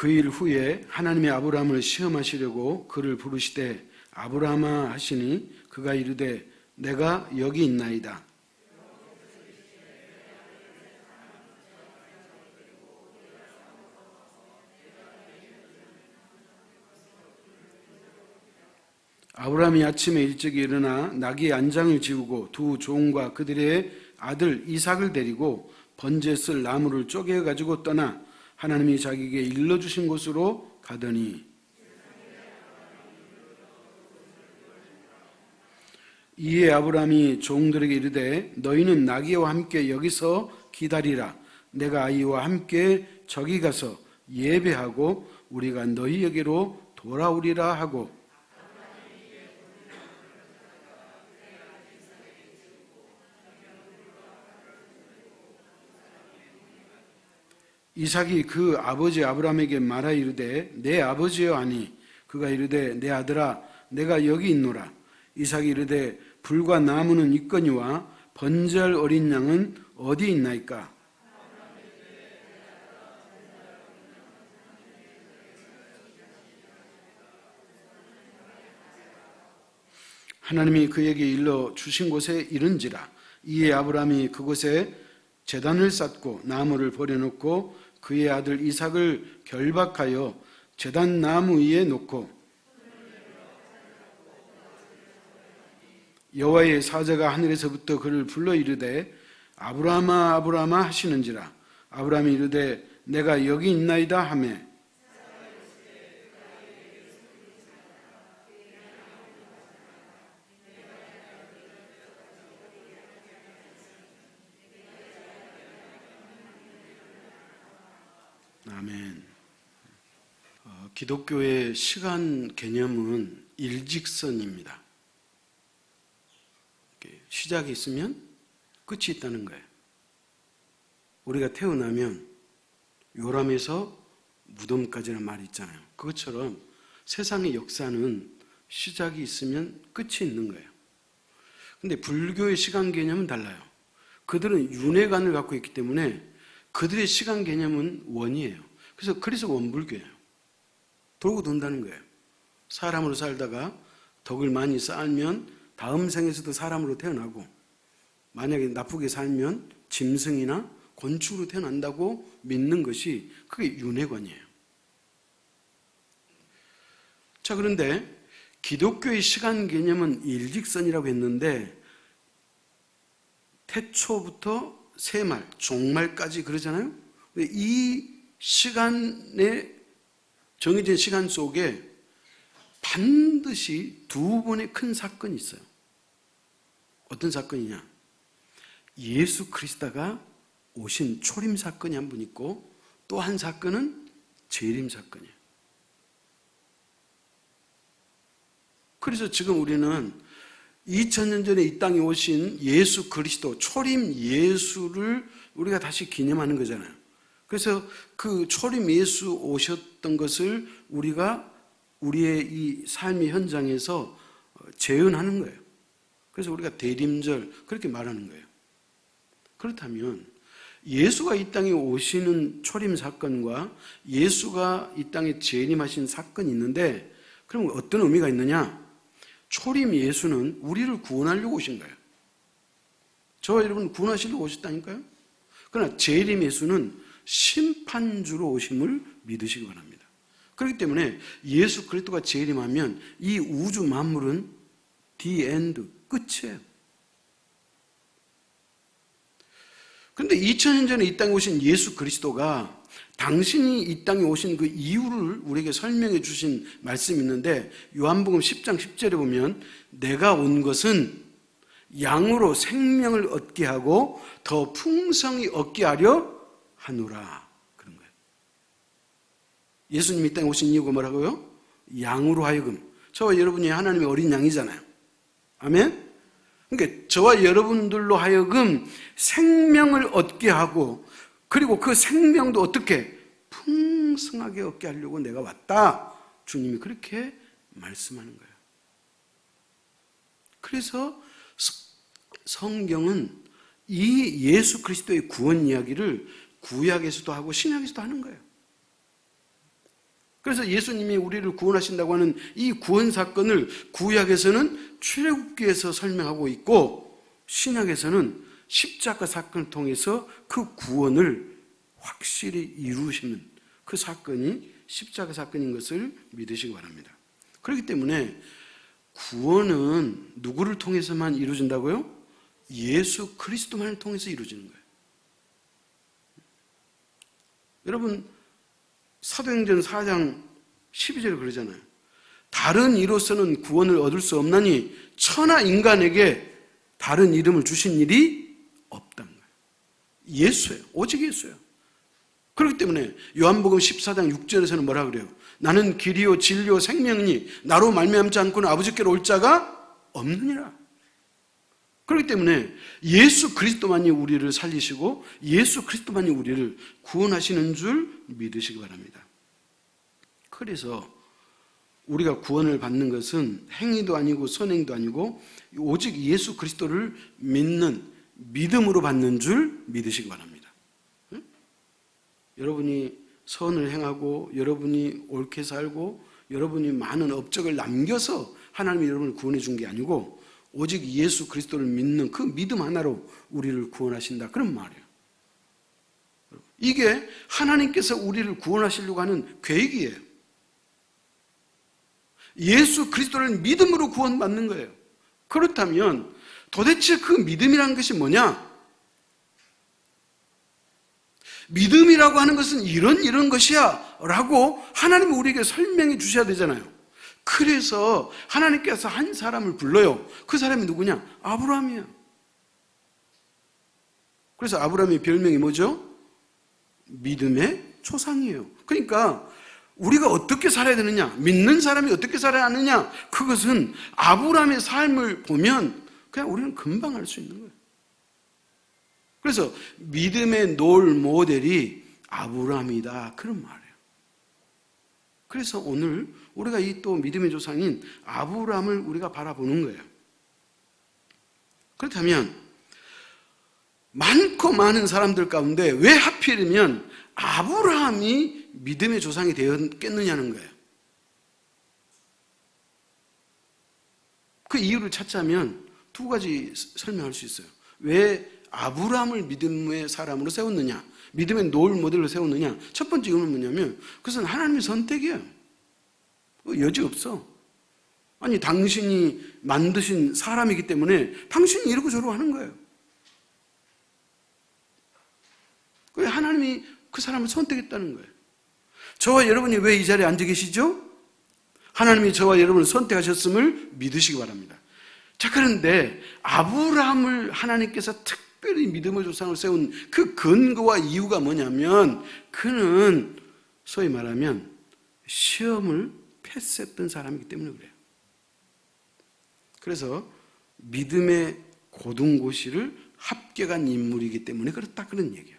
그 일 후에 하나님이 아브라함을 시험하시려고 그를 부르시되 아브라함아 하시니 그가 이르되 내가 여기 있나이다. 아브라함이 아침에 일찍 일어나 나귀의 안장을 지우고 두 종과 그들의 아들 이삭을 데리고 번제 쓸 나무를 쪼개 가지고 떠나 하나님이 자기에게 일러주신 곳으로 가더니 이에 아브라함이 종들에게 이르되 너희는 나귀와 함께 여기서 기다리라. 내가 아이와 함께 저기 가서 예배하고 우리가 너희에게로 돌아오리라 하고 이삭이 그 아버지 아브라함에게 말하 이르되 내 아버지여 하니 그가 이르되 내 아들아 내가 여기 있노라. 이삭이 이르되 불과 나무는 있거니와 번제할 어린 양은 어디 있나이까? 하나님이 그에게 일러 주신 곳에 이른지라. 이에 아브라함이 그곳에 제단을 쌓고 나무를 버려놓고 그의 아들 이삭을 결박하여 제단 나무 위에 놓고 여호와의 사자가 하늘에서부터 그를 불러 이르되 아브라함아 아브라함아 하시는지라. 아브라함이 이르되 내가 여기 있나이다 하매 아멘. 기독교의 시간 개념은 일직선입니다. 시작이 있으면 끝이 있다는 거예요. 우리가 태어나면 요람에서 무덤까지라는 말이 있잖아요. 그것처럼 세상의 역사는 시작이 있으면 끝이 있는 거예요. 근데 불교의 시간 개념은 달라요. 그들은 윤회관을 갖고 있기 때문에 그들의 시간 개념은 원이에요. 그래서 원불교예요. 돌고 돈다는 거예요. 사람으로 살다가 덕을 많이 쌓으면 다음 생에서도 사람으로 태어나고 만약에 나쁘게 살면 짐승이나 곤충으로 태어난다고 믿는 것이 그게 윤회관이에요. 자, 그런데 기독교의 시간 개념은 일직선이라고 했는데 태초부터 새말, 종말까지 그러잖아요. 이 시간에 정해진 시간 속에 반드시 두 번의 큰 사건이 있어요. 어떤 사건이냐? 예수 그리스도가 오신 초림 사건이 한 번 있고 또 한 사건은 재림 사건이에요. 그래서 지금 우리는 2000년 전에 이 땅에 오신 예수 그리스도, 초림 예수를 우리가 다시 기념하는 거잖아요. 그래서 그 초림 예수 오셨던 것을 우리가 우리의 이 삶의 현장에서 재현하는 거예요. 그래서 우리가 대림절 그렇게 말하는 거예요. 그렇다면 예수가 이 땅에 오시는 초림 사건과 예수가 이 땅에 재림하신 사건이 있는데 그럼 어떤 의미가 있느냐? 초림 예수는 우리를 구원하려고 오신 거예요. 저와 여러분 구원하시려고 오셨다니까요. 그러나 재림 예수는 심판주로 오심을 믿으시기 바랍니다. 그렇기 때문에 예수 그리스도가 재림하면 이 우주 만물은 the end, 끝이에요. 그런데 2000년 전에 이 땅에 오신 예수 그리스도가 당신이 이 땅에 오신 그 이유를 우리에게 설명해 주신 말씀이 있는데 요한복음 10장 10절에 보면 내가 온 것은 양으로 생명을 얻게 하고 더 풍성히 얻게 하려 하노라 그런 거예요. 예수님이 이 땅에 오신 이유가 뭐라고요? 양으로 하여금. 저와 여러분이 하나님의 어린 양이잖아요. 아멘? 그러니까 저와 여러분들로 하여금 생명을 얻게 하고 그리고 그 생명도 어떻게 풍성하게 얻게 하려고 내가 왔다. 주님이 그렇게 말씀하는 거예요. 그래서 성경은 이 예수 그리스도의 구원 이야기를 구약에서도 하고 신약에서도 하는 거예요. 그래서 예수님이 우리를 구원하신다고 하는 이 구원 사건을 구약에서는 출애굽기에서 설명하고 있고 신약에서는 십자가 사건을 통해서 그 구원을 확실히 이루시는 그 사건이 십자가 사건인 것을 믿으시기 바랍니다. 그렇기 때문에 구원은 누구를 통해서만 이루어진다고요? 예수 그리스도만을 통해서 이루어지는 거예요. 여러분 사도행전 4장 12절에 그러잖아요. 다른 이로서는 구원을 얻을 수 없나니 천하 인간에게 다른 이름을 주신 일이 없다는 거예요. 예수예요. 오직 예수예요. 그렇기 때문에 요한복음 14장 6절에서는 뭐라 그래요? 나는 길이요 진리요 생명이니 나로 말미암지 않고는 아버지께로 올 자가 없느니라. 그렇기 때문에 예수 그리스도만이 우리를 살리시고 예수 그리스도만이 우리를 구원하시는 줄 믿으시기 바랍니다. 그래서 우리가 구원을 받는 것은 행위도 아니고 선행도 아니고 오직 예수 그리스도를 믿는 믿음으로 받는 줄 믿으시기 바랍니다. 응? 여러분이 선을 행하고 여러분이 옳게 살고 여러분이 많은 업적을 남겨서 하나님이 여러분을 구원해 준 게 아니고 오직 예수 그리스도를 믿는 그 믿음 하나로 우리를 구원하신다. 그런 말이에요. 이게 하나님께서 우리를 구원하시려고 하는 계획이에요. 예수 그리스도를 믿음으로 구원받는 거예요. 그렇다면 도대체 그 믿음이라는 것이 뭐냐? 믿음이라고 하는 것은 이런 것이야 라고 하나님이 우리에게 설명해 주셔야 되잖아요. 그래서 하나님께서 한 사람을 불러요. 그 사람이 누구냐? 아브라함이에요. 그래서 아브라함의 별명이 뭐죠? 믿음의 조상이에요. 그러니까 우리가 어떻게 살아야 되느냐, 믿는 사람이 어떻게 살아야 하느냐, 그것은 아브라함의 삶을 보면 그냥 우리는 금방 알 수 있는 거예요. 그래서 믿음의 롤 모델이 아브라함이다, 그런 말이에요. 그래서 오늘 우리가 이 또 믿음의 조상인 아브라함을 우리가 바라보는 거예요. 그렇다면 많고 많은 사람들 가운데 왜 하필이면 아브라함이 믿음의 조상이 되었겠느냐는 거예요. 그 이유를 찾자면 두 가지 설명할 수 있어요. 왜 아브라함을 믿음의 사람으로 세웠느냐, 믿음의 롤 모델로 세웠느냐. 첫 번째 이유는 뭐냐면 그것은 하나님의 선택이에요. 여지 없어. 아니 당신이 만드신 사람이기 때문에 당신이 이러고 저러고 하는 거예요. 하나님이 그 사람을 선택했다는 거예요. 저와 여러분이 왜 이 자리에 앉아 계시죠? 하나님이 저와 여러분을 선택하셨음을 믿으시기 바랍니다. 자, 그런데 아브라함을 하나님께서 특별히 믿음의 조상을 세운 그 근거와 이유가 뭐냐면 그는 소위 말하면 시험을 패스했던 사람이기 때문에 그래요. 그래서 믿음의 고등고시를 합격한 인물이기 때문에 그렇다, 그런 얘기예요.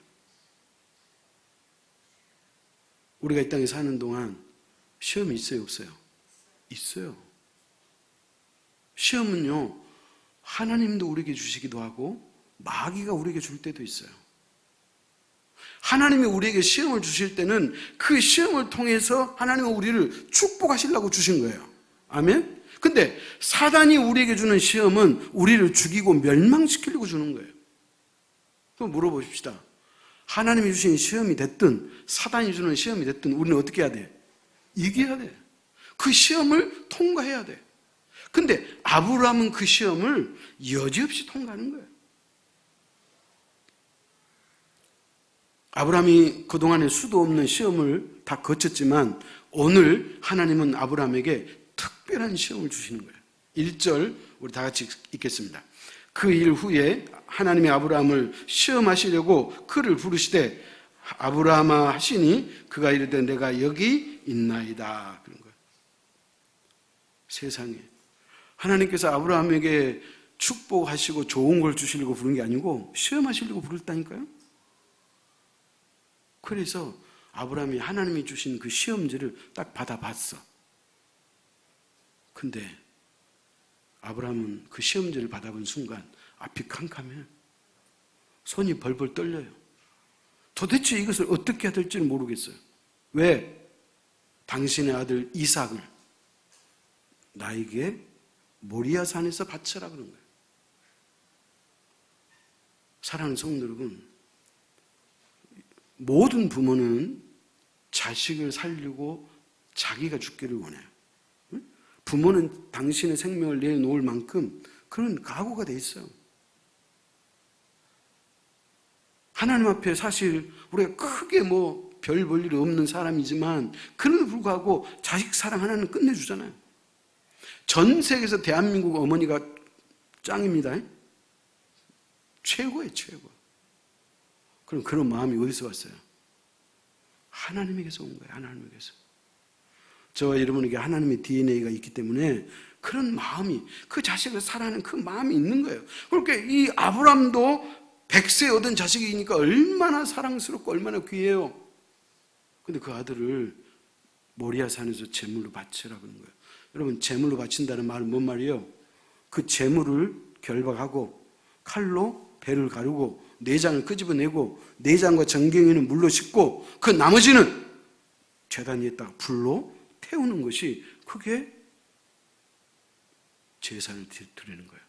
우리가 이 땅에 사는 동안 시험이 있어요, 없어요? 있어요. 시험은요, 하나님도 우리에게 주시기도 하고 마귀가 우리에게 줄 때도 있어요. 하나님이 우리에게 시험을 주실 때는 그 시험을 통해서 하나님은 우리를 축복하시려고 주신 거예요. 아멘? 근데 사단이 우리에게 주는 시험은 우리를 죽이고 멸망시키려고 주는 거예요. 그럼 물어보십시다. 하나님이 주신 시험이 됐든 사단이 주는 시험이 됐든 우리는 어떻게 해야 돼? 이겨야 돼. 그 시험을 통과해야 돼. 근데 아브라함은 그 시험을 여지없이 통과하는 거예요. 아브라함이 그동안에 수도 없는 시험을 다 거쳤지만 오늘 하나님은 아브라함에게 특별한 시험을 주시는 거예요. 1절 우리 다 같이 읽겠습니다. 그 일 후에 하나님이 아브라함을 시험하시려고 그를 부르시되 아브라함아 하시니 그가 이르되 내가 여기 있나이다, 그런 거예요. 세상에 하나님께서 아브라함에게 축복하시고 좋은 걸 주시려고 부른 게 아니고 시험하시려고 부르셨다니까요. 그래서 아브라함이 하나님이 주신 그 시험지를 딱 받아봤어. 근데 아브라함은 그 시험지를 받아본 순간 앞이 캄캄해요. 손이 벌벌 떨려요. 도대체 이것을 어떻게 해야 될지는 모르겠어요. 왜? 당신의 아들 이삭을 나에게 모리아 산에서 바쳐라 그런 거예요. 사랑하는 성도 여러분, 모든 부모는 자식을 살리고 자기가 죽기를 원해요. 부모는 당신의 생명을 내놓을 만큼 그런 각오가 돼 있어요. 하나님 앞에 사실 우리가 크게 별 볼 일이 없는 사람이지만 그럼에도 불구하고 자식 사랑 하나는 끝내주잖아요. 전 세계에서 대한민국 어머니가 짱입니다. 최고예요, 최고. 그럼 그런 마음이 어디서 왔어요? 하나님에게서 온 거예요, 하나님에게서. 저와 여러분에게 하나님의 DNA가 있기 때문에 그런 마음이, 그 자식을 사랑하는 그 마음이 있는 거예요. 그렇게 이 아브람도 100세 얻은 자식이니까 얼마나 사랑스럽고 얼마나 귀해요. 근데 그 아들을 모리아 산에서 제물로 바치라 그런 거예요. 여러분, 제물로 바친다는 말은 뭔 말이에요? 그 제물을 결박하고 칼로 배를 가르고 내장을 끄집어내고 내장과 정경이는 물로 씻고 그 나머지는 제단 위에다가 불로 태우는 것이 그게 제사를 드리는 거예요.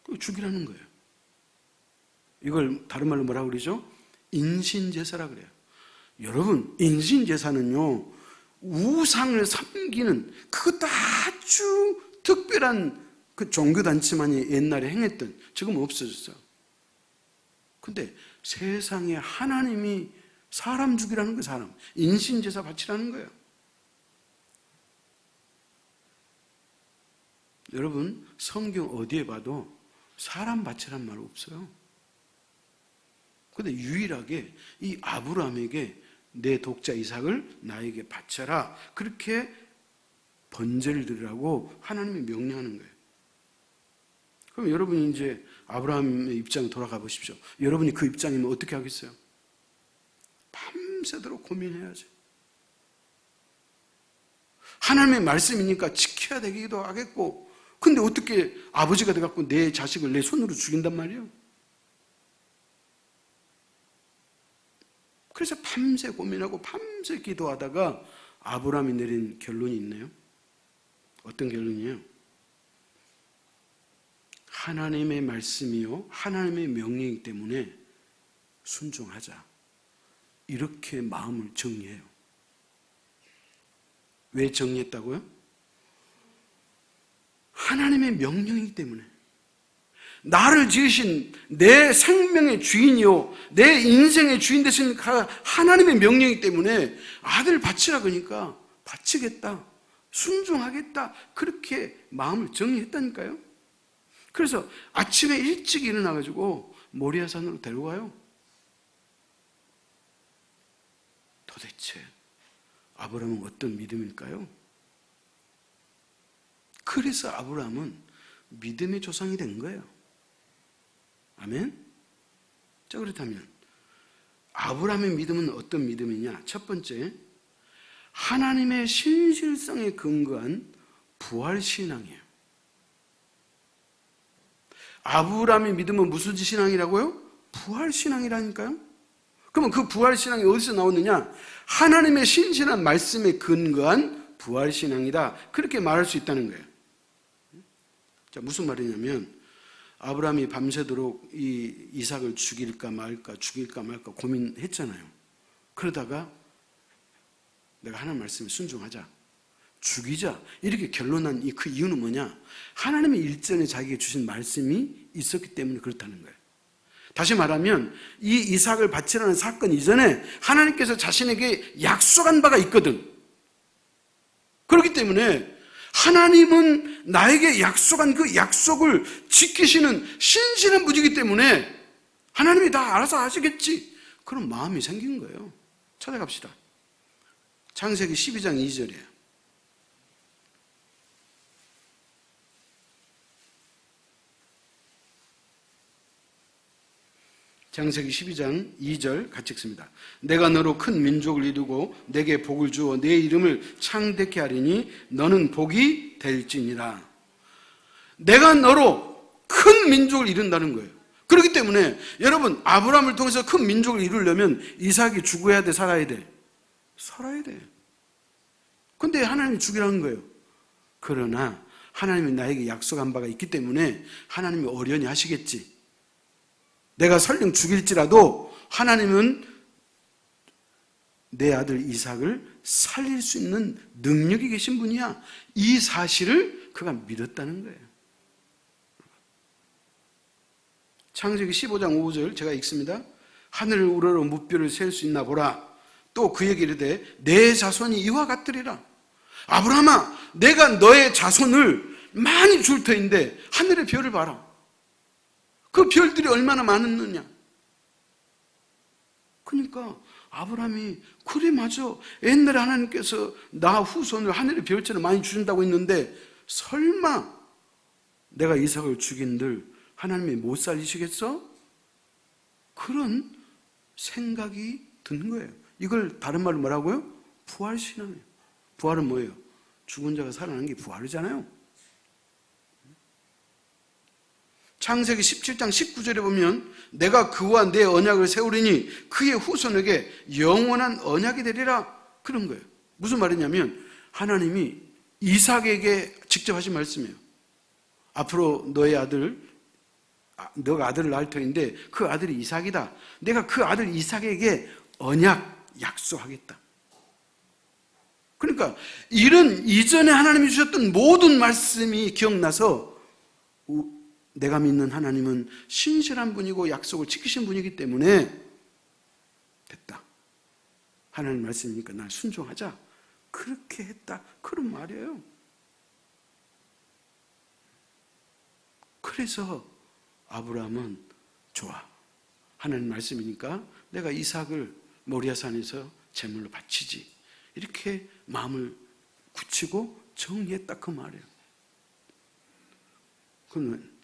그걸 죽이라는 거예요. 이걸 다른 말로 뭐라고 그러죠? 인신제사라 그래요. 여러분, 인신제사는요, 우상을 섬기는 그것도 아주 특별한 그 종교단체만이 옛날에 행했던, 지금은 없어졌어요. 근데 세상에 하나님이 사람 죽이라는 거예요, 사람. 인신제사 바치라는 거예요. 여러분, 성경 어디에 봐도 사람 바치란 말 없어요. 근데 유일하게 이 아브라함에게 내 독자 이삭을 나에게 바쳐라, 그렇게 번제를 드리라고 하나님이 명령하는 거예요. 그럼 여러분이 이제 아브라함의 입장에 돌아가 보십시오. 여러분이 그 입장이면 어떻게 하겠어요? 밤새도록 고민해야지. 하나님의 말씀이니까 지켜야 되기도 하겠고, 근데 어떻게 아버지가 돼갖고 내 자식을 내 손으로 죽인단 말이에요? 그래서 밤새 고민하고 밤새 기도하다가 아브라함이 내린 결론이 있네요. 어떤 결론이에요? 하나님의 말씀이요, 하나님의 명령이기 때문에 순종하자, 이렇게 마음을 정리해요. 왜 정리했다고요? 하나님의 명령이기 때문에. 나를 지으신 내 생명의 주인이요, 내 인생의 주인 되신 하나님의 명령이기 때문에 아들 바치라 그러니까 바치겠다, 순종하겠다, 그렇게 마음을 정리했다니까요. 그래서 아침에 일찍 일어나가지고 모리아산으로 데려가요. 도대체 아브라함은 어떤 믿음일까요? 그래서 아브라함은 믿음의 조상이 된 거예요. 아멘? 자, 그렇다면 아브라함의 믿음은 어떤 믿음이냐? 첫 번째, 하나님의 신실성에 근거한 부활신앙이에요. 아브라함의 믿음은 무슨 신앙이라고요? 부활신앙이라니까요. 그러면 그 부활신앙이 어디서 나오느냐? 하나님의 신실한 말씀에 근거한 부활신앙이다, 그렇게 말할 수 있다는 거예요. 자, 무슨 말이냐면 아브라함이 밤새도록 이 이삭을 죽일까 말까 고민했잖아요. 그러다가 내가 하나님 말씀에 순종하자, 죽이자, 이렇게 결론난 그 이유는 뭐냐? 하나님의 일전에 자기에게 주신 말씀이 있었기 때문에 그렇다는 거예요. 다시 말하면 이 이삭을 바치라는 사건 이전에 하나님께서 자신에게 약속한 바가 있거든. 그렇기 때문에 하나님은 나에게 약속한 그 약속을 지키시는 신실한 분이기 때문에 하나님이 다 알아서 하시겠지, 그런 마음이 생긴 거예요. 찾아갑시다. 창세기 12장 2절이에요. 창세기 12장 2절 같이 읽습니다. 내가 너로 큰 민족을 이루고 내게 복을 주어 내 이름을 창대케 하리니 너는 복이 될지니라. 내가 너로 큰 민족을 이룬다는 거예요. 그렇기 때문에 여러분, 아브라함을 통해서 큰 민족을 이루려면 이삭이 죽어야 돼, 살아야 돼? 살아야 돼. 근데 하나님이 죽이라는 거예요. 그러나 하나님이 나에게 약속한 바가 있기 때문에 하나님이 어련히 하시겠지. 내가 설령 죽일지라도 하나님은 내 아들 이삭을 살릴 수 있는 능력이 계신 분이야. 이 사실을 그가 믿었다는 거예요. 창세기 15장 5절 제가 읽습니다. 하늘을 우러러 무뼈를 셀 수 있나 보라. 또 그에게 이르되 내 자손이 이와 같으리라. 아브라함아, 내가 너의 자손을 많이 줄 터인데 하늘의 별을 봐라. 그 별들이 얼마나 많았느냐. 그러니까 아브라함이 그래 맞아. 옛날에 하나님께서 나 후손을 하늘의 별처럼 많이 주신다고 했는데 설마 내가 이삭을 죽인들 하나님이 못 살리시겠어? 그런 생각이 든 거예요. 이걸 다른 말로 뭐라고요? 부활신앙이에요. 부활은 뭐예요? 죽은 자가 살아나는 게 부활이잖아요. 창세기 17장 19절에 보면 내가 그와 내 언약을 세우리니 그의 후손에게 영원한 언약이 되리라. 그런 거예요. 무슨 말이냐면 하나님이 이삭에게 직접 하신 말씀이에요. 앞으로 너가 아들을 낳을 터인데 그 아들이 이삭이다. 내가 그 아들 이삭에게 언약 약속하겠다. 그러니까 이런 이전에 하나님이 주셨던 모든 말씀이 기억나서 내가 믿는 하나님은 신실한 분이고 약속을 지키신 분이기 때문에 됐다. 하나님 말씀이니까 날 순종하자. 그렇게 했다. 그런 말이에요. 그래서 아브라함은 좋아. 하나님 말씀이니까 내가 이삭을 모리아산에서 제물로 바치지. 이렇게 마음을 굳히고 정리했다. 그 말이에요. 그러면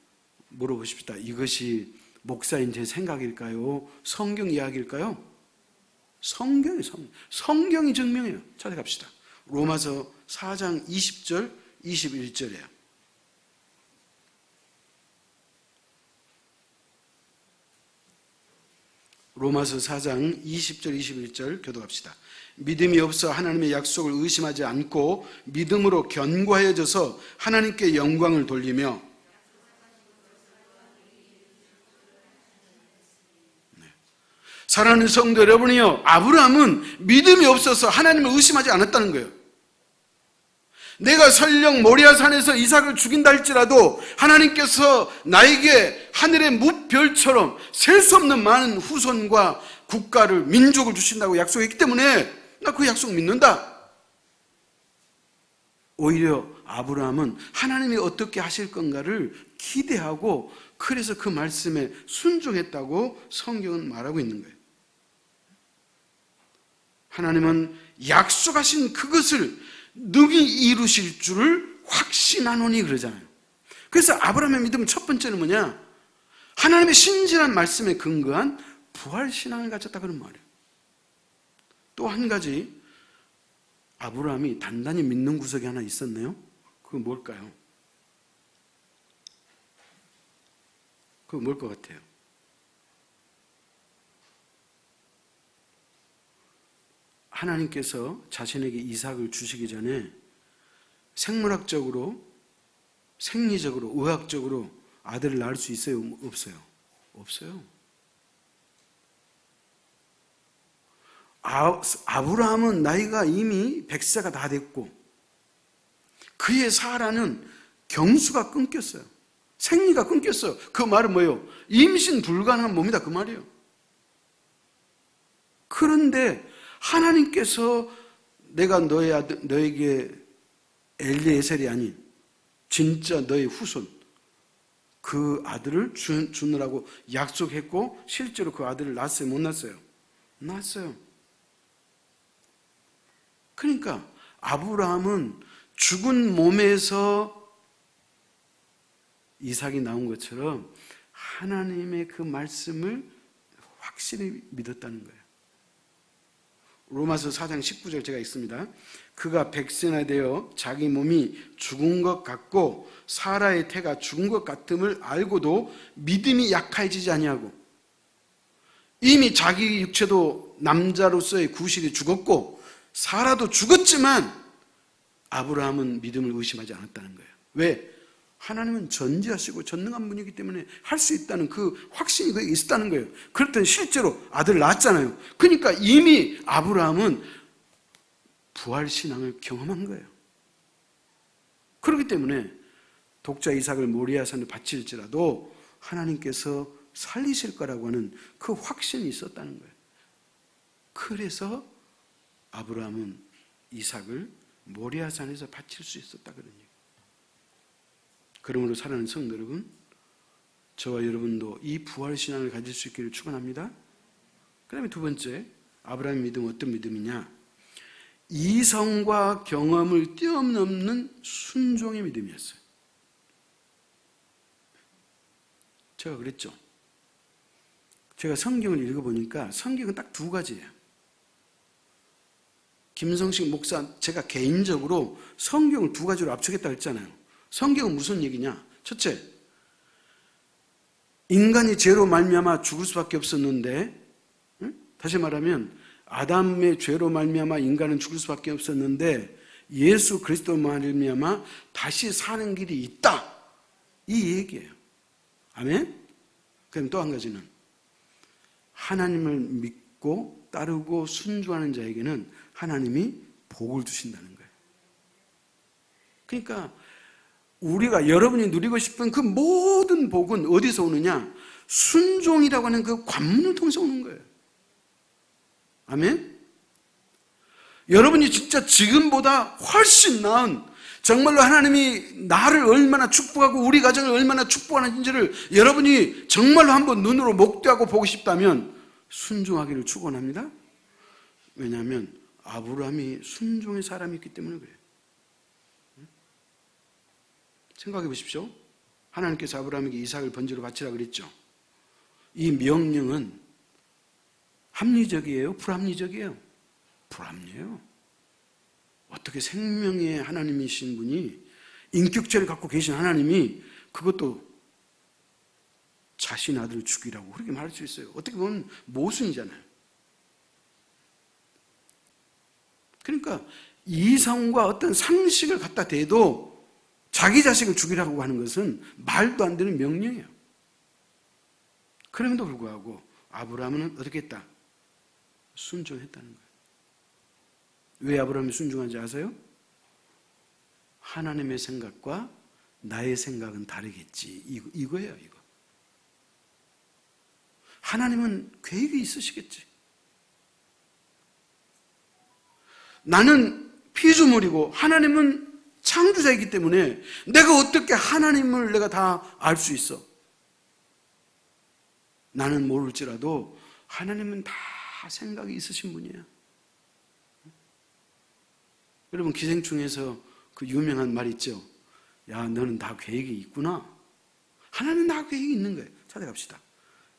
물어보십시다. 이것이 목사인 제 생각일까요? 성경 이야기일까요? 성경이 증명해요. 찾아갑시다. 로마서 4장 20절 21절이에요. 로마서 4장 20절 21절 교독합시다. 믿음이 없어 하나님의 약속을 의심하지 않고 믿음으로 견고해져서 하나님께 영광을 돌리며 사랑하는 성도 여러분이요, 아브라함은 믿음이 없어서 하나님을 의심하지 않았다는 거예요. 내가 설령 모리아산에서 이삭을 죽인다 할지라도 하나님께서 나에게 하늘의 무별처럼 셀 수 없는 많은 후손과 국가를, 민족을 주신다고 약속했기 때문에 나 그 약속 믿는다. 오히려 아브라함은 하나님이 어떻게 하실 건가를 기대하고 그래서 그 말씀에 순종했다고 성경은 말하고 있는 거예요. 하나님은 약속하신 그것을 능히 이루실 줄을 확신하노니 그러잖아요. 그래서 아브라함의 믿음은 첫 번째는 뭐냐? 하나님의 신실한 말씀에 근거한 부활신앙을 가졌다 그런 말이에요. 또 한 가지 아브라함이 단단히 믿는 구석이 하나 있었네요. 그건 뭘까요? 그건 뭘 것 같아요? 하나님께서 자신에게 이삭을 주시기 전에 생물학적으로, 생리적으로, 의학적으로 아들을 낳을 수 있어요? 없어요? 없어요. 아브라함은 나이가 이미 100세가 다 됐고 그의 사라는 경수가 끊겼어요. 생리가 끊겼어요. 그 말은 뭐예요? 임신 불가능한 몸이다 그 말이에요. 그런데 하나님께서 내가 너에게 엘리에셀이 아닌 진짜 너의 후손 그 아들을 주느라고 약속했고 실제로 그 아들을 낳았어요? 못 낳았어요? 낳았어요. 그러니까 아브라함은 죽은 몸에서 이삭이 나온 것처럼 하나님의 그 말씀을 확실히 믿었다는 거예요. 로마서 4장 19절 제가 읽습니다. 그가 100세나 되어 자기 몸이 죽은 것 같고 사라의 태가 죽은 것 같음을 알고도 믿음이 약해지지 아니하고 이미 자기 육체도 남자로서의 구실이 죽었고 사라도 죽었지만 아브라함은 믿음을 의심하지 않았다는 거예요. 왜? 하나님은 전지하시고 전능한 분이기 때문에 할 수 있다는 그 확신이 그에게 있었다는 거예요. 그랬더니 실제로 아들을 낳았잖아요. 그러니까 이미 아브라함은 부활신앙을 경험한 거예요. 그렇기 때문에 독자 이삭을 모리아산에 바칠지라도 하나님께서 살리실 거라고 하는 그 확신이 있었다는 거예요. 그래서 아브라함은 이삭을 모리아산에서 바칠 수 있었다 그런 얘기예요. 그러므로 사랑하는 성도 여러분, 저와 여러분도 이 부활신앙을 가질 수 있기를 축원합니다. 그 다음에 두 번째, 아브라함의 믿음은 어떤 믿음이냐? 이성과 경험을 뛰어넘는 순종의 믿음이었어요. 제가 그랬죠. 제가 성경을 읽어보니까 성경은 딱 두 가지예요. 김성식 목사, 제가 개인적으로 성경을 두 가지로 압축했다고 했잖아요. 성경은 무슨 얘기냐? 첫째, 인간이 죄로 말미암아 죽을 수밖에 없었는데, 다시 말하면 아담의 죄로 말미암아 인간은 죽을 수밖에 없었는데 예수 그리스도 말미암아 다시 사는 길이 있다. 이 얘기예요. 아멘? 그럼 또 한 가지는 하나님을 믿고 따르고 순종하는 자에게는 하나님이 복을 주신다는 거예요. 그러니까 우리가 여러분이 누리고 싶은 그 모든 복은 어디서 오느냐? 순종이라고 하는 그 관문을 통해서 오는 거예요. 아멘? 여러분이 진짜 지금보다 훨씬 나은, 정말로 하나님이 나를 얼마나 축복하고 우리 가정을 얼마나 축복하는지를 여러분이 정말로 한번 눈으로 목도하고 보고 싶다면 순종하기를 축원합니다. 왜냐하면 아브라함이 순종의 사람이었기 때문에 그래요. 생각해 보십시오. 하나님께서 아브라함에게 이삭을 번제로 바치라 그랬죠. 이 명령은 합리적이에요? 불합리적이에요? 불합리해요. 어떻게 생명의 하나님이신 분이, 인격체를 갖고 계신 하나님이 그것도 자신 아들을 죽이라고 그렇게 말할 수 있어요? 어떻게 보면 모순이잖아요. 그러니까 이성과 어떤 상식을 갖다 대도 자기 자식을 죽이라고 하는 것은 말도 안 되는 명령이에요. 그럼에도 불구하고 아브라함은 어떻게 했다? 순종했다는 거예요. 왜 아브라함이 순종한지 아세요? 하나님의 생각과 나의 생각은 다르겠지. 이거예요, 이거. 하나님은 계획이 있으시겠지. 나는 피조물이고 하나님은 창조자이기 때문에 내가 어떻게 하나님을 내가 다 알 수 있어? 나는 모를지라도 하나님은 다 생각이 있으신 분이에요. 여러분, 기생충에서 그 유명한 말 있죠. 야, 너는 다 계획이 있구나. 하나님은 다 계획이 있는 거예요. 찾아갑시다.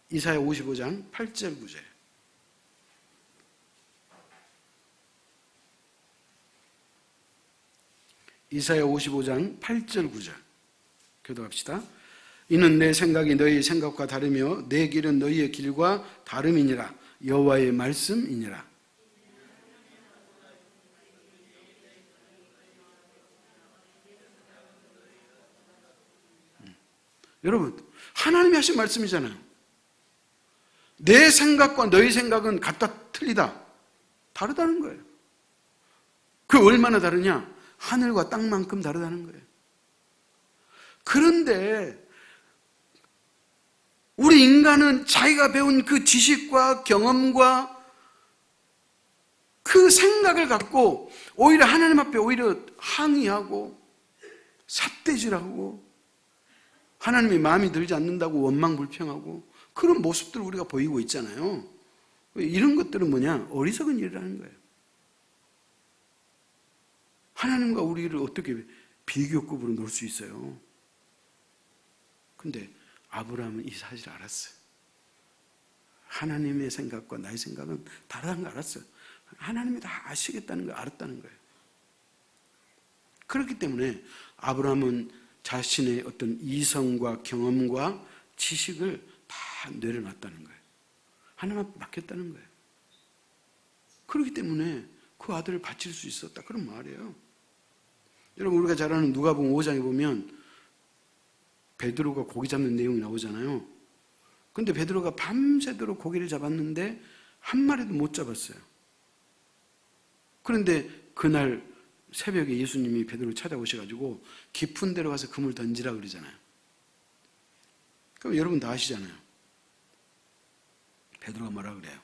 이사야 55장 8절 9절. 이사야 55장 8절 9절. 교도합시다. 이는 내 생각이 너희의 생각과 다르며 내 길은 너희의 길과 다름이니라. 여호와의 말씀이니라. 여러분, 하나님이 하신 말씀이잖아요. 내 생각과 너희 생각은 같다 틀리다 다르다는 거예요. 그 얼마나 다르냐? 하늘과 땅만큼 다르다는 거예요. 그런데 우리 인간은 자기가 배운 그 지식과 경험과 그 생각을 갖고 오히려 하나님 앞에 오히려 항의하고 삿대질하고 하나님의 마음이 들지 않는다고 원망불평하고 그런 모습들을 우리가 보이고 있잖아요. 이런 것들은 뭐냐? 어리석은 일이라는 거예요. 하나님과 우리를 어떻게 비교급으로 놓을 수 있어요? 근데 아브라함은 이 사실을 알았어요. 하나님의 생각과 나의 생각은 다르다는 걸 알았어요. 하나님이 다 아시겠다는 걸 알았다는 거예요. 그렇기 때문에 아브라함은 자신의 어떤 이성과 경험과 지식을 다 내려놨다는 거예요. 하나님 앞에 맡겼다는 거예요. 그렇기 때문에 그 아들을 바칠 수 있었다. 그런 말이에요. 여러분, 우리가 잘 아는 누가복음 5장에 보면 베드로가 고기 잡는 내용이 나오잖아요. 근데 베드로가 밤새도록 고기를 잡았는데 한 마리도 못 잡았어요. 그런데 그날 새벽에 예수님이 베드로를 찾아오셔가지고 깊은 데로 가서 그물 던지라 그러잖아요. 그럼 여러분 다 아시잖아요. 베드로가 뭐라 그래요?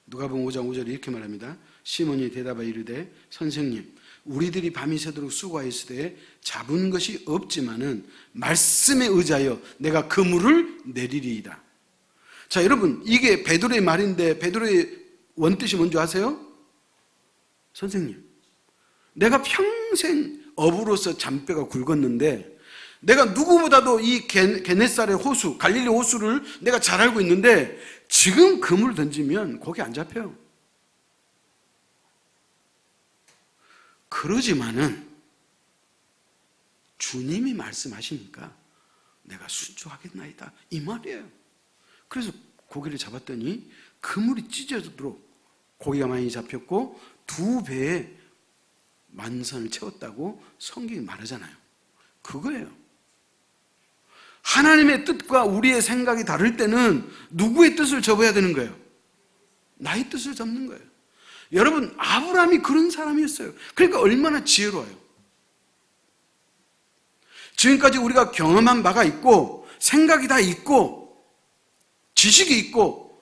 누가복음 5장 5절에 이렇게 말합니다. 시몬이 대답하여 이르되 선생님, 우리들이 밤이 새도록 수고하였으되 잡은 것이 없지만은 말씀에 의지하여 내가 그물을 내리리이다. 자, 여러분, 이게 베드로의 말인데 베드로의 원뜻이 뭔지 아세요? 선생님, 내가 평생 어부로서 잔뼈가 굵었는데 내가 누구보다도 이 게네사렛 호수, 갈릴리 호수를 내가 잘 알고 있는데 지금 그물 던지면 거기 안 잡혀요. 그러지만은 주님이 말씀하시니까 내가 순종하겠나이다, 이 말이에요. 그래서 고기를 잡았더니 그물이 찢어지도록 고기가 많이 잡혔고 2배의 만선을 채웠다고 성경이 말하잖아요. 그거예요. 하나님의 뜻과 우리의 생각이 다를 때는 누구의 뜻을 접어야 되는 거예요? 나의 뜻을 접는 거예요. 여러분, 아브라함이 그런 사람이었어요. 그러니까 얼마나 지혜로워요. 지금까지 우리가 경험한 바가 있고 생각이 다 있고 지식이 있고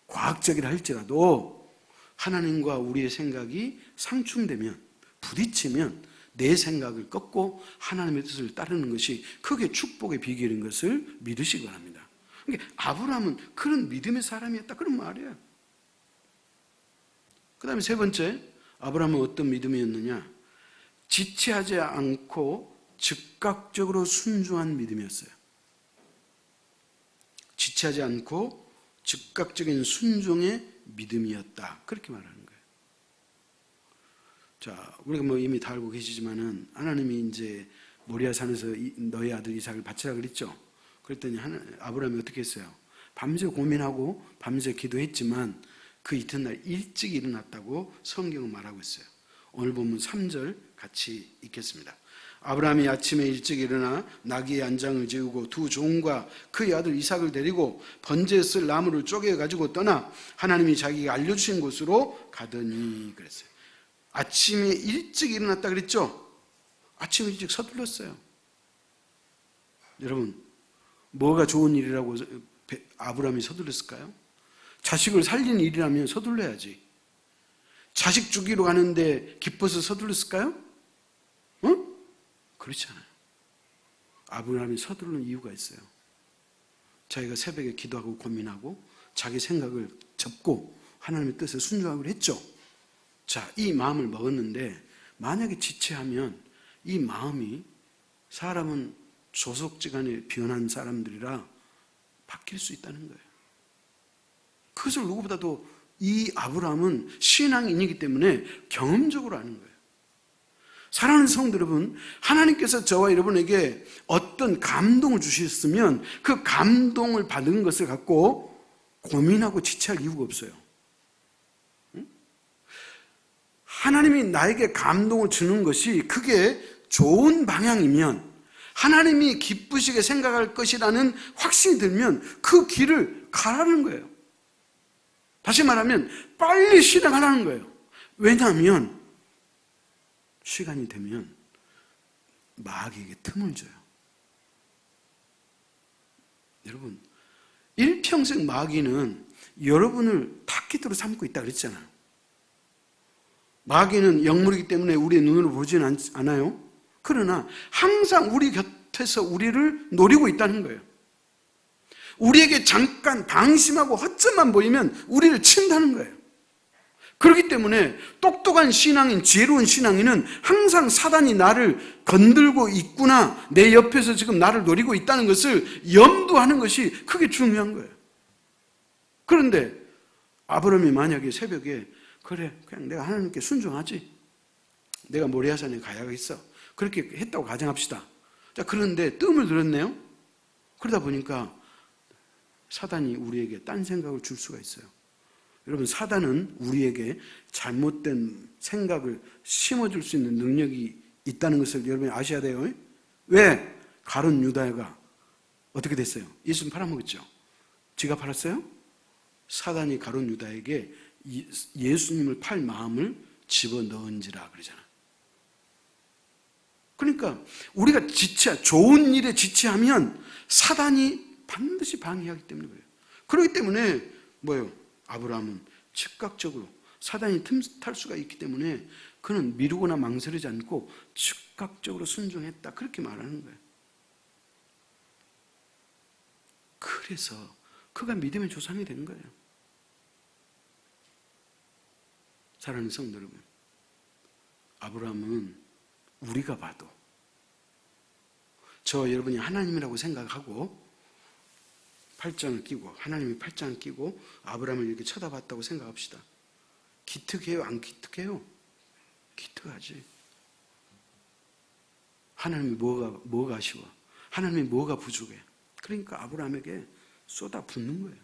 과학적이라 할지라도 하나님과 우리의 생각이 상충되면, 부딪히면 내 생각을 꺾고 하나님의 뜻을 따르는 것이 그게 축복의 비결인 것을 믿으시기 바랍니다. 그러니까 아브라함은 그런 믿음의 사람이었다, 그런 말이에요. 그 다음에 세 번째, 아브라함은 어떤 믿음이었느냐? 지체하지 않고 즉각적으로 순종한 믿음이었어요. 지체하지 않고 즉각적인 순종의 믿음이었다, 그렇게 말하는 거예요. 자, 우리가 뭐 이미 다 알고 계시지만은 하나님이 이제 모리아 산에서 너희 아들 이삭을 바치라 그랬죠. 그랬더니 아브라함이 어떻게 했어요? 밤새 고민하고 밤새 기도했지만 그 이튿날 일찍 일어났다고 성경은 말하고 있어요. 오늘 본문 3절 같이 읽겠습니다. 아브라함이 아침에 일찍 일어나 나귀의 안장을 재우고 2 종과 그의 아들 이삭을 데리고 번제에 쓸 나무를 쪼개 가지고 떠나 하나님이 자기가 알려주신 곳으로 가더니 그랬어요. 아침에 일찍 일어났다 그랬죠? 아침에 일찍 서둘렀어요. 여러분, 뭐가 좋은 일이라고 아브라함이 서둘렀을까요? 자식을 살린 일이라면 서둘러야지. 자식 주기로 가는데 기뻐서 서둘렀을까요? 응? 그렇지 않아요. 아브라함이 서두르는 이유가 있어요. 자기가 새벽에 기도하고 고민하고 자기 생각을 접고 하나님의 뜻에 순종하기로 했죠. 자, 이 마음을 먹었는데 만약에 지체하면 이 마음이, 사람은 조속지간에 변한 사람들이라 바뀔 수 있다는 거예요. 그것을 누구보다도 이 아브라함은 신앙인이기 때문에 경험적으로 아는 거예요. 사랑하는 성도 여러분, 하나님께서 저와 여러분에게 어떤 감동을 주셨으면 그 감동을 받은 것을 갖고 고민하고 지체할 이유가 없어요. 하나님이 나에게 감동을 주는 것이 그게 좋은 방향이면, 하나님이 기쁘시게 생각할 것이라는 확신이 들면 그 길을 가라는 거예요. 다시 말하면 빨리 실행하라는 거예요. 왜냐하면 시간이 되면 마귀에게 틈을 줘요. 여러분, 일평생 마귀는 여러분을 타깃으로 삼고 있다 그랬잖아요. 마귀는 영물이기 때문에 우리의 눈으로 보지는 않아요. 그러나 항상 우리 곁에서 우리를 노리고 있다는 거예요. 우리에게 잠깐 방심하고 허점만 보이면 우리를 친다는 거예요. 그렇기 때문에 똑똑한 신앙인, 지혜로운 신앙인은 항상 사단이 나를 건들고 있구나, 내 옆에서 지금 나를 노리고 있다는 것을 염두하는 것이 그게 중요한 거예요. 그런데 아브라함이 만약에 새벽에 그래, 그냥 내가 하나님께 순종하지, 내가 모리아산에 가야겠어, 그렇게 했다고 가정합시다. 자, 그런데 뜸을 들었네요. 그러다 보니까 사단이 우리에게 딴 생각을 줄 수가 있어요. 여러분, 사단은 우리에게 잘못된 생각을 심어줄 수 있는 능력이 있다는 것을 여러분이 아셔야 돼요. 왜? 가룟 유다가 어떻게 됐어요? 예수님 팔아먹었죠. 지가 팔았어요? 사단이 가룟 유다에게 예수님을 팔 마음을 집어넣은지라 그러잖아. 그러니까 우리가 좋은 일에 지체하면 사단이 반드시 방해하기 때문에 그래요. 그렇기 때문에 뭐예요? 아브라함은 즉각적으로 사단이 틈탈 수가 있기 때문에 그는 미루거나 망설이지 않고 즉각적으로 순종했다. 그렇게 말하는 거예요. 그래서 그가 믿음의 조상이 된 거예요. 사랑하는 성도 여러분, 아브라함은 우리가 봐도 저 여러분이 하나님이라고 생각하고 팔짱을 끼고 하나님이 팔짱을 끼고 아브라함을 이렇게 쳐다봤다고 생각합시다. 기특해요? 안 기특해요? 기특하지. 하나님이 뭐가 아쉬워? 하나님이 뭐가 부족해? 그러니까 아브라함에게 쏟아붓는 거예요.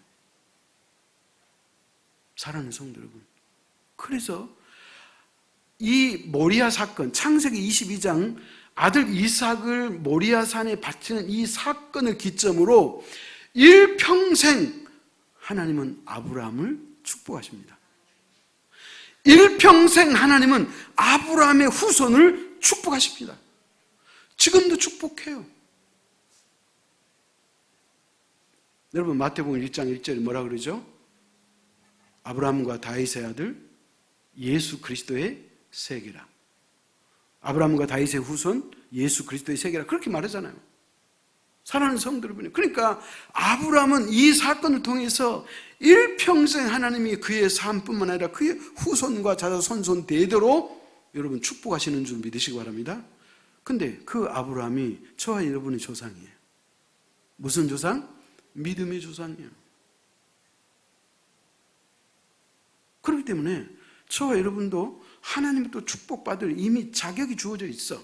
사랑하는 성도 여러분, 그래서 이 모리아 사건, 창세기 22장 아들 이삭을 모리아 산에 바치는 이 사건을 기점으로 일평생 하나님은 아브라함을 축복하십니다. 일평생 하나님은 아브라함의 후손을 축복하십니다. 지금도 축복해요. 여러분, 마태복음 1장 1절에 뭐라 그러죠? 아브라함과 다윗의 아들 예수 그리스도의 세계라. 아브라함과 다윗의 후손 예수 그리스도의 세계라. 그렇게 말하잖아요. 사랑하는 성도 여러분, 그러니까 아브라함은 이 사건을 통해서 일평생 하나님이 그의 삶뿐만 아니라 그의 후손과 자손 대대로 여러분 축복하시는 줄 믿으시기 바랍니다. 근데 그 아브라함이 저와 여러분의 조상이에요. 무슨 조상? 믿음의 조상이에요. 그렇기 때문에 저와 여러분도 하나님의 또 축복받을 이미 자격이 주어져 있어.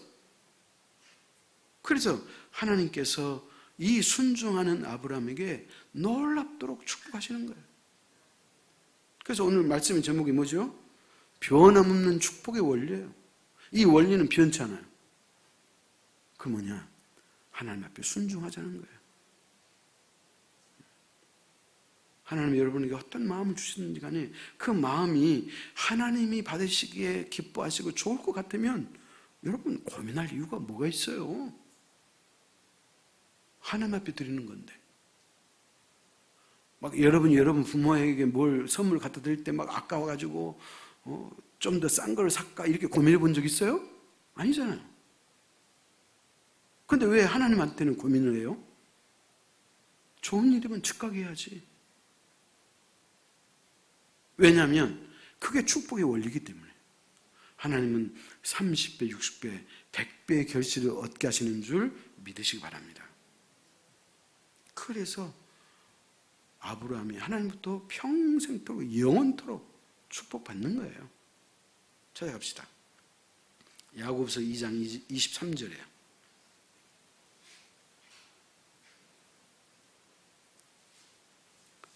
그래서 하나님께서 이 순종하는 아브라함에게 놀랍도록 축복하시는 거예요. 그래서 오늘 말씀의 제목이 뭐죠? 변함없는 축복의 원리예요. 이 원리는 변치 않아요. 그 뭐냐? 하나님 앞에 순종하자는 거예요. 하나님이 여러분에게 어떤 마음을 주시는지 간에 그 마음이 하나님이 받으시기에 기뻐하시고 좋을 것 같으면 여러분 고민할 이유가 뭐가 있어요? 하나님 앞에 드리는 건데. 막 여러분이 여러분 부모에게 뭘 선물 갖다 드릴 때 막 아까워가지고 좀 더 싼 걸 살까 이렇게 고민해 본 적 있어요? 아니잖아요. 근데 왜 하나님한테는 고민을 해요? 좋은 일이면 즉각 해야지. 왜냐하면 그게 축복의 원리이기 때문에. 하나님은 30배, 60배, 100배의 결실을 얻게 하시는 줄 믿으시기 바랍니다. 그래서 아브라함이 하나님부터 평생토록 영원토록 축복받는 거예요. 찾아갑시다. 야고보서 2장 23절이에요.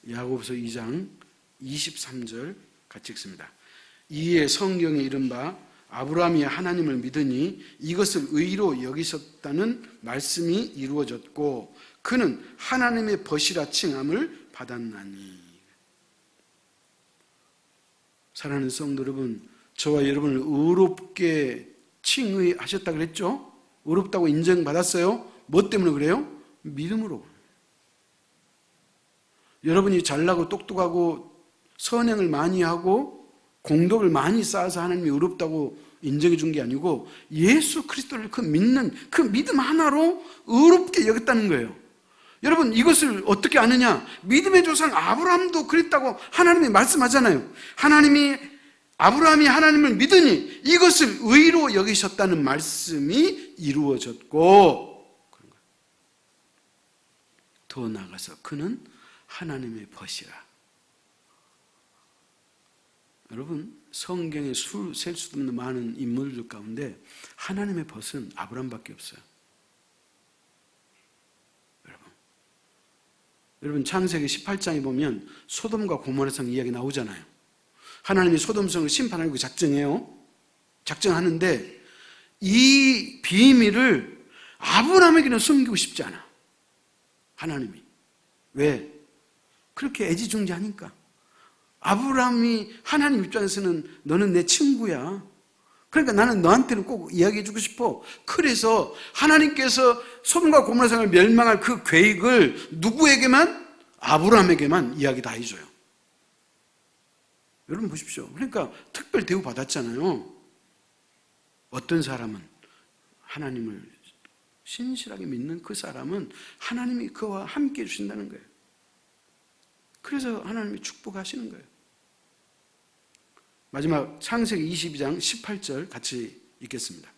야고보서 2장 23절 같이 읽습니다. 이에 성경에 이른바 아브라함이 하나님을 믿으니 이것을 의로 여기셨다는 말씀이 이루어졌고 그는 하나님의 벗이라 칭함을 받았나니. 사랑하는 성도 여러분, 저와 여러분을 의롭게 칭의하셨다 그랬죠? 의롭다고 인정받았어요? 뭐 때문에 그래요? 믿음으로. 여러분이 잘나고 똑똑하고 선행을 많이 하고 공덕을 많이 쌓아서 하나님이 의롭다고 인정해 준 게 아니고 예수 그리스도를 그 믿는 그 믿음 하나로 의롭게 여겼다는 거예요. 여러분 이것을 어떻게 아느냐? 믿음의 조상 아브라함도 그랬다고 하나님이 말씀하잖아요. 아브라함이 하나님을 믿으니 이것을 의로 여기셨다는 말씀이 이루어졌고, 그런 거예요. 더 나아가서 그는 하나님의 벗이라. 여러분 성경에 셀 수도 없는 많은 인물들 가운데 하나님의 벗은 아브라함밖에 없어요. 여러분 여러분 창세기 18장에 보면 소돔과 고모라성 이야기 나오잖아요. 하나님이 소돔성을 심판하려고 작정하는데 이 비밀을 아브라함에게는 숨기고 싶지 않아. 하나님이. 왜? 그렇게 애지중지하니까. 아브라함이 하나님 입장에서는 너는 내 친구야. 그러니까 나는 너한테는 꼭 이야기해주고 싶어. 그래서 하나님께서 소돔과 고모라성을 멸망할 그 계획을 누구에게만? 아브라함에게만 이야기 다 해줘요. 여러분 보십시오. 그러니까 특별 대우 받았잖아요. 어떤 사람은 하나님을 신실하게 믿는 그 사람은 하나님이 그와 함께 해주신다는 거예요. 그래서 하나님이 축복하시는 거예요. 마지막 창세기 22장 18절 같이 읽겠습니다.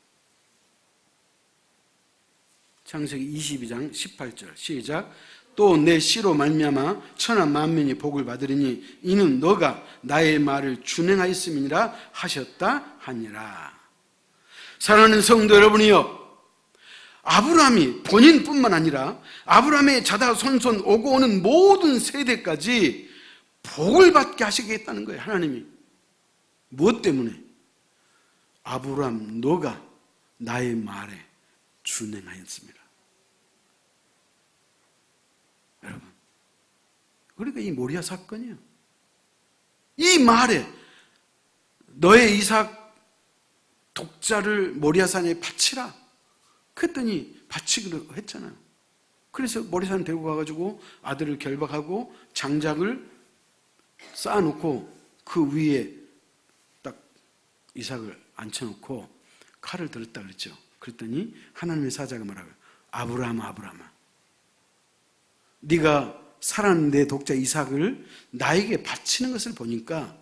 창세기 22장 18절 시작. 또 내 씨로 말미암아 천하 만민이 복을 받으리니 이는 너가 나의 말을 준행하였음이니라 하셨다 하니라. 사랑하는 성도 여러분이요, 아브라함이 본인뿐만 아니라 아브라함의 자다손손 오고 오는 모든 세대까지 복을 받게 하시겠다는 거예요. 하나님이. 무엇 때문에? 아브라함 너가 나의 말에 준행하였습니다. 여러분, 그러니까 이 모리아 사건이에요. 이 말에 너의 이삭 독자를 모리아산에 바치라. 그랬더니 바치기로 했잖아요. 그래서 모리아산 데리고 가가지고 아들을 결박하고 장작을 쌓아놓고 그 위에 딱 이삭을 앉혀놓고 칼을 들었다 그랬죠. 그랬더니 하나님의 사자가 말하고요. 아브라함아, 아브라함아, 네가 사랑하는 내 독자 이삭을 나에게 바치는 것을 보니까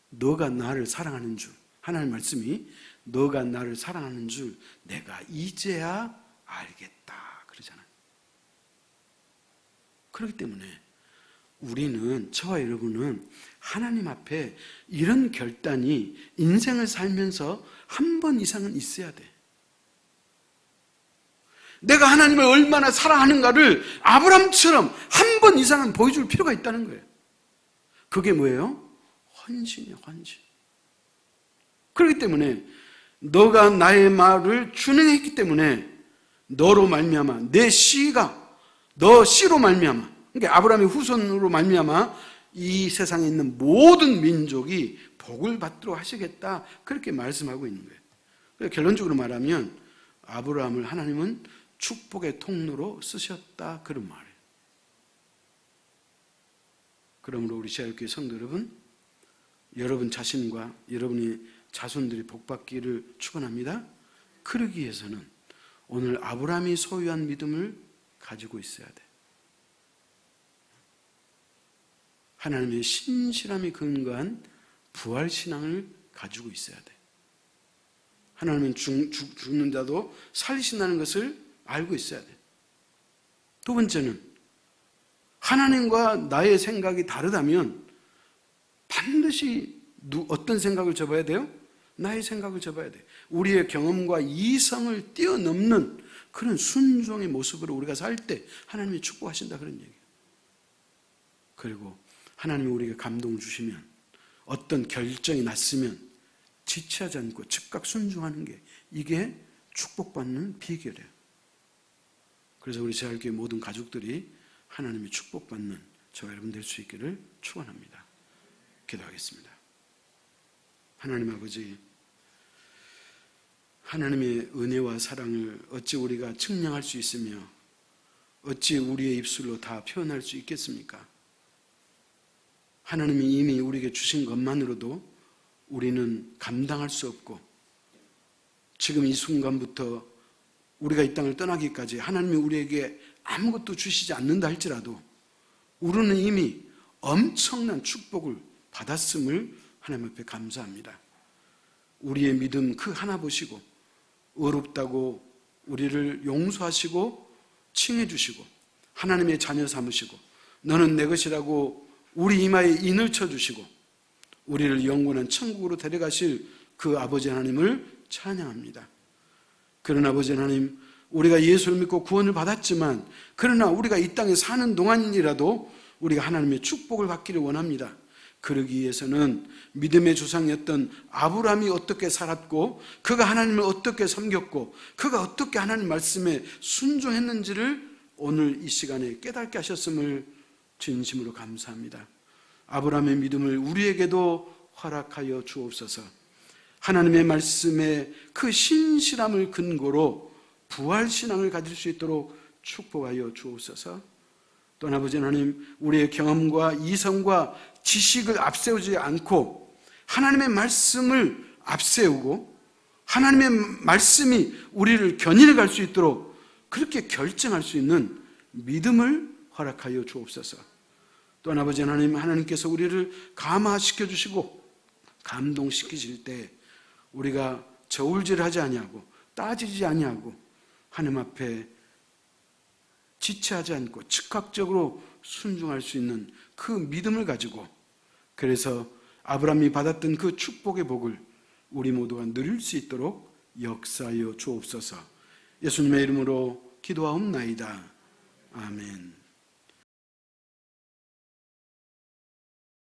너가 나를 사랑하는 줄, 하나님 말씀이 너가 나를 사랑하는 줄 내가 이제야 알겠다 그러잖아요. 그렇기 때문에 우리는, 저와 여러분은 하나님 앞에 이런 결단이 인생을 살면서 한 번 이상은 있어야 돼. 내가 하나님을 얼마나 사랑하는가를 아브라함처럼 한 번 이상은 보여줄 필요가 있다는 거예요. 그게 뭐예요? 헌신이에요, 헌신. 그렇기 때문에 너가 나의 말을 준행했기 때문에 너로 말미암아 내 씨가, 너 씨로 말미암아, 그러니까 아브라함의 후손으로 말미암아 이 세상에 있는 모든 민족이 복을 받도록 하시겠다, 그렇게 말씀하고 있는 거예요. 그래서 결론적으로 말하면 아브라함을 하나님은 축복의 통로로 쓰셨다, 그런 말이에요. 그러므로 우리 제일교회 성도 여러분, 여러분 자신과 여러분의 자손들이 복받기를 축원합니다. 그러기 위해서는 오늘 아브라함이 소유한 믿음을 가지고 있어야 돼. 하나님의 신실함이 근거한 부활신앙을 가지고 있어야 돼. 하나님은 죽는 자도 살리신다는 것을 알고 있어야 돼. 두 번째는 하나님과 나의 생각이 다르다면 반드시 어떤 생각을 접어야 돼요? 나의 생각을 접어야 돼. 우리의 경험과 이성을 뛰어넘는 그런 순종의 모습으로 우리가 살 때 하나님이 축복하신다, 그런 얘기예요. 그리고 하나님이 우리에게 감동 주시면, 어떤 결정이 났으면 지체하지 않고 즉각 순종하는 게, 이게 축복받는 비결이에요. 그래서 우리 제일교회 모든 가족들이 하나님의 축복받는 저와 여러분 될 수 있기를 축원합니다. 기도하겠습니다. 하나님 아버지, 하나님의 은혜와 사랑을 어찌 우리가 측량할 수 있으며 어찌 우리의 입술로 다 표현할 수 있겠습니까? 하나님이 이미 우리에게 주신 것만으로도 우리는 감당할 수 없고, 지금 이 순간부터 우리가 이 땅을 떠나기까지 하나님이 우리에게 아무것도 주시지 않는다 할지라도 우리는 이미 엄청난 축복을 받았음을 하나님 앞에 감사합니다. 우리의 믿음 그 하나 보시고 어렵다고 우리를 용서하시고 칭해 주시고 하나님의 자녀 삼으시고 너는 내 것이라고 우리 이마에 인을 쳐주시고 우리를 영원한 천국으로 데려가실 그 아버지 하나님을 찬양합니다. 그런 아버지 하나님, 우리가 예수를 믿고 구원을 받았지만 그러나 우리가 이 땅에 사는 동안이라도 우리가 하나님의 축복을 받기를 원합니다. 그러기 위해서는 믿음의 조상이었던 아브라함이 어떻게 살았고 그가 하나님을 어떻게 섬겼고 그가 어떻게 하나님 말씀에 순종했는지를 오늘 이 시간에 깨닫게 하셨음을 진심으로 감사합니다. 아브라함의 믿음을 우리에게도 허락하여 주옵소서. 하나님의 말씀에 그 신실함을 근거로 부활신앙을 가질 수 있도록 축복하여 주옵소서. 또 아버지 하나님, 우리의 경험과 이성과 지식을 앞세우지 않고 하나님의 말씀을 앞세우고 하나님의 말씀이 우리를 견인해 갈 수 있도록 그렇게 결정할 수 있는 믿음을 허락하여 주옵소서. 또 아버지 하나님, 하나님께서 우리를 감화시켜 주시고 감동시키실 때 우리가 저울질하지 아니하고 따지지 아니하고 하나님 앞에 지체하지 않고 즉각적으로 순종할 수 있는 그 믿음을 가지고, 그래서 아브라함이 받았던 그 축복의 복을 우리 모두가 누릴 수 있도록 역사하여 주옵소서. 예수님의 이름으로 기도하옵나이다. 아멘.